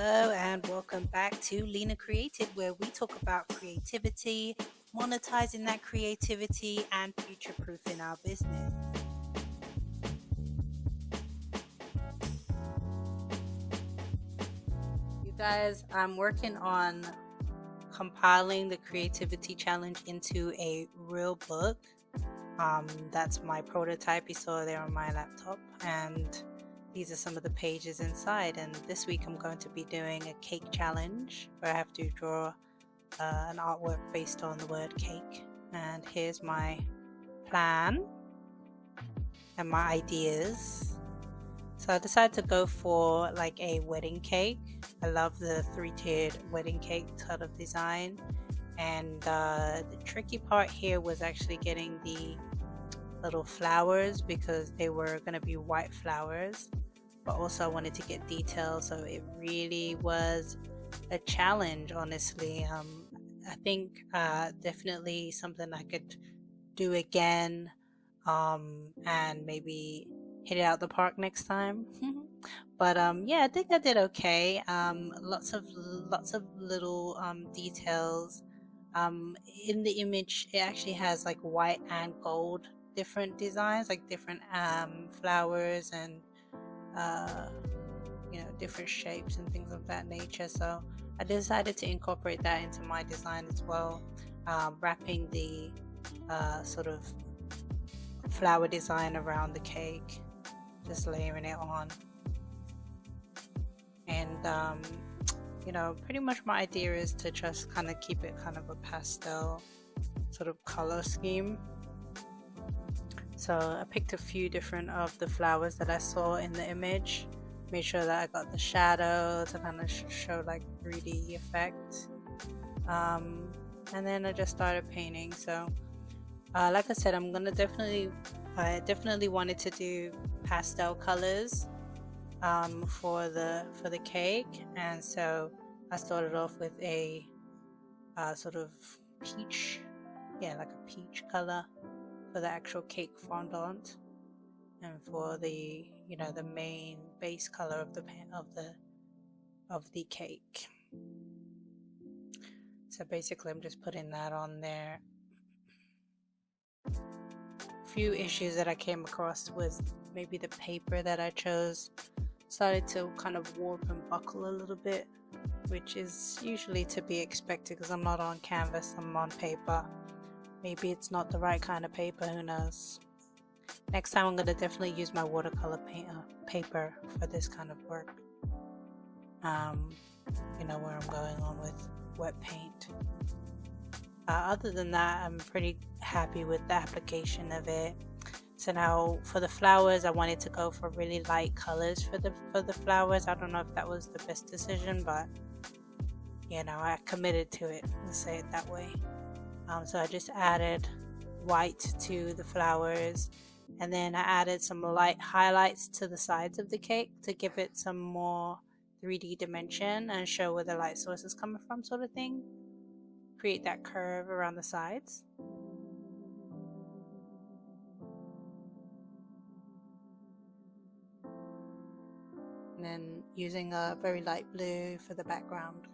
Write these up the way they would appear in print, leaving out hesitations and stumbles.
Hello and welcome back to LinaCreated, where we talk about creativity, monetizing that creativity, and future-proofing our business. You guys, I'm working on compiling the creativity challenge into a real book. That's my prototype you saw there on my laptop, and these are some of the pages inside. And this week I'm going to be doing a cake challenge where I have to draw an artwork based on the word cake. And here's my plan and my ideas. So I decided to go for like a wedding cake. I love the 3-tiered wedding cake sort of design. And the tricky part here was actually getting the little flowers, because they were going to be white flowers, but also I wanted to get details, so it really was a challenge, honestly. I think definitely something I could do again, and maybe hit it out the park next time. But yeah, I think I did okay. Lots of little details. In the image, it actually has like white and gold different designs, like different flowers and different shapes and things of that nature. So I decided to incorporate that into my design as well, wrapping the sort of flower design around the cake, just layering it on. And pretty much my idea is to just kind of keep it kind of a pastel sort of color scheme. So I picked a few different of the flowers that I saw in the image, made sure that I got the shadow to kind of show like 3D effect, and then I just started painting. So like I said, I definitely wanted to do pastel colors for the cake, and so I started off with a sort of peach, like a peach color for the actual cake fondant, and for the the main base color of the cake. So basically I'm just putting that on there. A few issues that I came across was maybe the paper that I chose started to kind of warp and buckle a little bit, which is usually to be expected because I'm not on canvas, I'm on paper. Maybe it's not the right kind of paper, who knows. Next time I'm going to definitely use my watercolor paper for this kind of work. Where I'm going on with wet paint. Other than that, I'm pretty happy with the application of it. So now for the flowers, I wanted to go for really light colors for the flowers. I don't know if that was the best decision, but I committed to it, let's say it that way. So I just added white to the flowers, and then I added some light highlights to the sides of the cake to give it some more 3D dimension and show where the light source is coming from, sort of thing. Create that curve around the sides. And then using a very light blue for the background.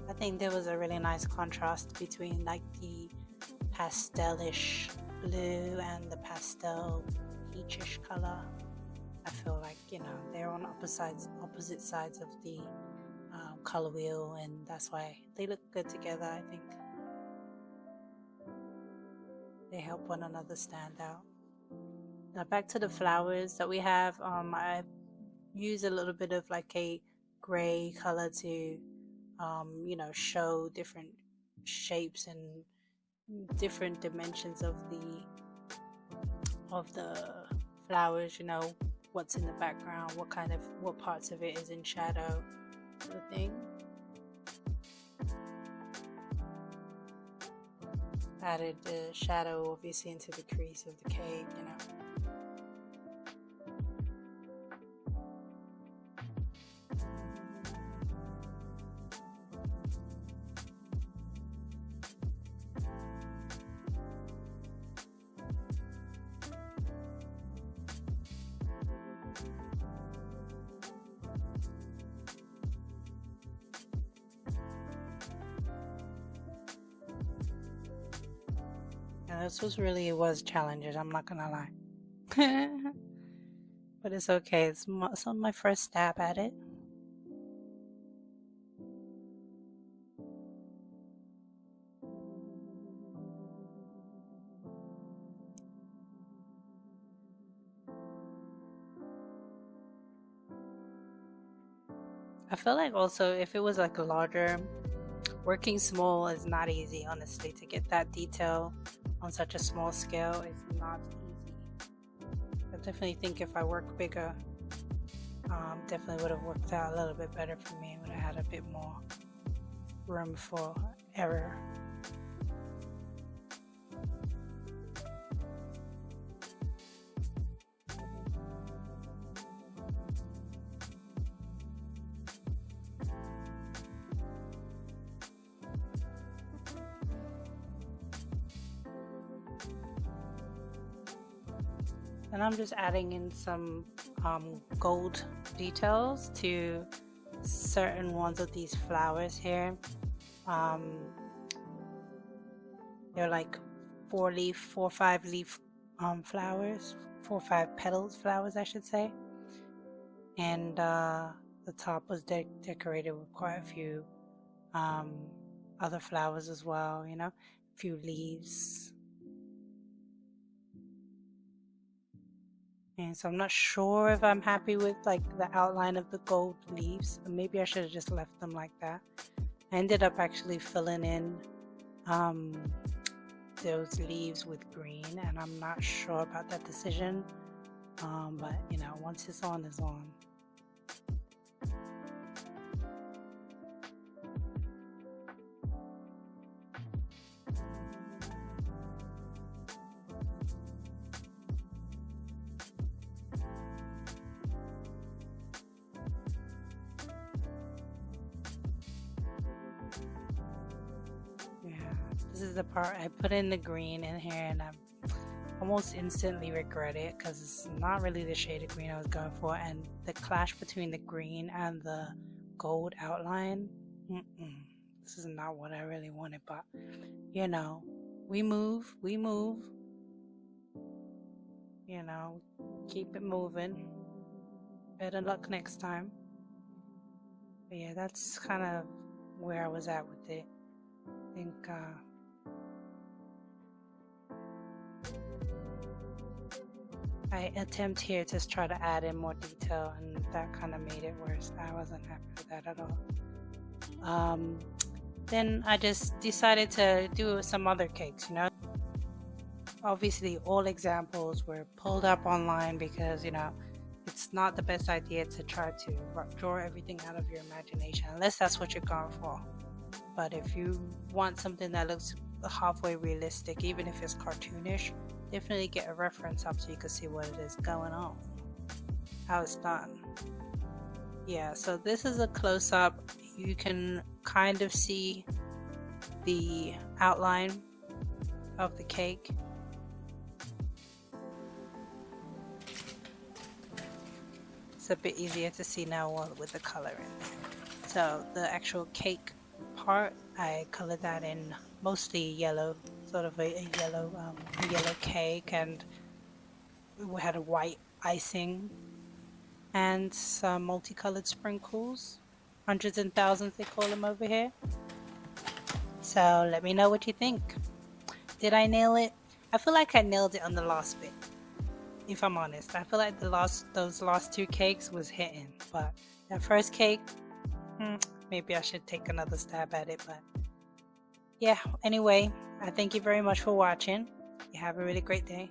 I think there was a really nice contrast between like the pastelish blue and the pastel peachish color. I feel like they're on opposite sides of the color wheel, and that's why they look good together. I think they help one another stand out. Now back to the flowers that we have. I use a little bit of like a gray color to show different shapes and different dimensions of the of the flowers, you know, what's in the background, what parts of it is in shadow, sort of thing. Added the shadow obviously into the crease of the cake, you know. And this was challenging, I'm not gonna lie. But it's okay, it's my first stab at it. I feel like also if it was like larger, working small is not easy, honestly. To get that detail on such a small scale is not easy. I definitely think if I work bigger, definitely would have worked out a little bit better for me. Would have had a bit more room for error. And I'm just adding in some gold details to certain ones of these flowers here. They're like 4 or 5 leaf flowers, 4 or 5 petals flowers, I should say. And the top was decorated with quite a few other flowers as well, you know, a few leaves. And so I'm not sure if I'm happy with like the outline of the gold leaves. Maybe I should have just left them like that. I ended up actually filling in those leaves with green, and I'm not sure about that decision. But you know, once it's on, it's on. This is the part I put in the green in here, and I almost instantly regret it because it's not really the shade of green I was going for, and the clash between the green and the gold outline, this is not what I really wanted. But you know, we move, you know, keep it moving. Better luck next time. But yeah, that's kind of where I was at with it. I think I attempt here to try to add in more detail, and that kind of made it worse. I wasn't happy with that at all. Then I just decided to do some other cakes, you know. Obviously, all examples were pulled up online because, you know, it's not the best idea to try to draw everything out of your imagination unless that's what you're going for. But if you want something that looks halfway realistic, even if it's cartoonish, definitely get a reference up so you can see what it is going on, how it's done. Yeah, so this is a close-up. You can kind of see the outline of the cake. It's a bit easier to see now with the color in there. So the actual cake part, I colored that in mostly yellow, sort of a yellow cake, and we had a white icing and some multicolored sprinkles, hundreds and thousands they call them over here. So let me know what you think. Did I nail it? I feel like I nailed it on the last bit, if I'm honest. I feel like those last 2 cakes was hitting, but that first cake, maybe I should take another stab at it. But yeah, anyway, I thank you very much for watching. You have a really great day.